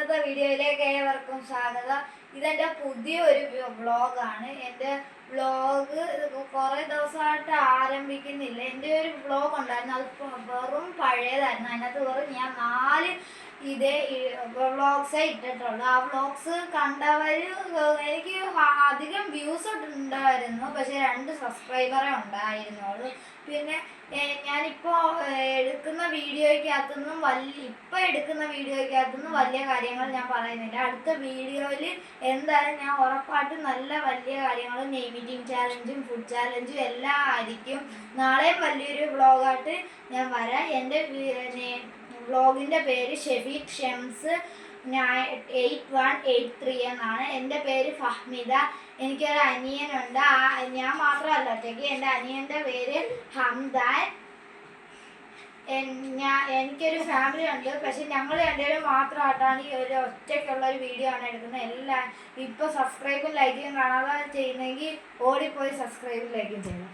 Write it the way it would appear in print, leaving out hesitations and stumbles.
ഇന്നത്തെ വീഡിയോയിലേക്ക് ഏവർക്കും സ്വാഗതം. ഇതെൻ്റെ പുതിയൊരു വ്ളോഗാണ്. എൻ്റെ വ്ളോഗ് കുറേ ദിവസമായിട്ട് ആരംഭിക്കുന്നില്ല. എൻ്റെ ഒരു വ്ളോഗ് ഉണ്ടായിരുന്നു, അത് വെറും പഴയതായിരുന്നു. അതിനകത്ത് വെറും ഞാൻ 4 ഇതേ വ്ളോഗ്സേ ഇട്ടിട്ടുള്ളൂ. ആ വ്ളോഗ്സ് കണ്ടവർ എനിക്ക് അധികം വ്യൂസ് ഉണ്ടായിരുന്നു, പക്ഷേ 2 സബ്സ്ക്രൈബറേ ഉണ്ടായിരുന്നുള്ളൂ. പിന്നെ ഞാനിപ്പോൾ എടുക്കുന്ന വീഡിയോയ്ക്കകത്തൊന്നും വലിയ കാര്യങ്ങൾ ഞാൻ പറയുന്നില്ല. അടുത്ത വീഡിയോയിൽ എന്തായാലും ഞാൻ ഉറപ്പായിട്ടും നല്ല വലിയ കാര്യങ്ങളും നെയിം ഈറ്റിംഗ് ചാലഞ്ചും ഫുഡ് ചാലഞ്ചും എല്ലാം ആയിരിക്കും. നാളെയും വലിയൊരു വ്ളോഗായിട്ട് ഞാൻ വരാം. എൻ്റെ വ്ളോഗിൻ്റെ പേര് ഷെഫീഖ് ഷെംസ് 8183 എന്നാണ്. എൻ്റെ പേര് ഫഹ്മിദ. എനിക്കൊരു അനിയനുണ്ട്. ഞാൻ മാത്രമല്ല ഒറ്റയ്ക്ക്. എൻ്റെ അനിയൻ്റെ പേര് ഹംദാൻ. എനിക്കൊരു ഫാമിലി ഉണ്ട്, പക്ഷെ ഞങ്ങൾ രണ്ടുപേരും മാത്രമായിട്ടാണ് ഈ ഒരു ഒറ്റയ്ക്കുള്ള ഒരു വീഡിയോ ആണ് എടുക്കുന്നത്. ഇപ്പോൾ സബ്സ്ക്രൈബും ലൈക്കും കാണാതെ ചെയ്യുന്നെങ്കിൽ ഓടിപ്പോയി സബ്സ്ക്രൈബും ലൈക്കും ചെയ്യണം.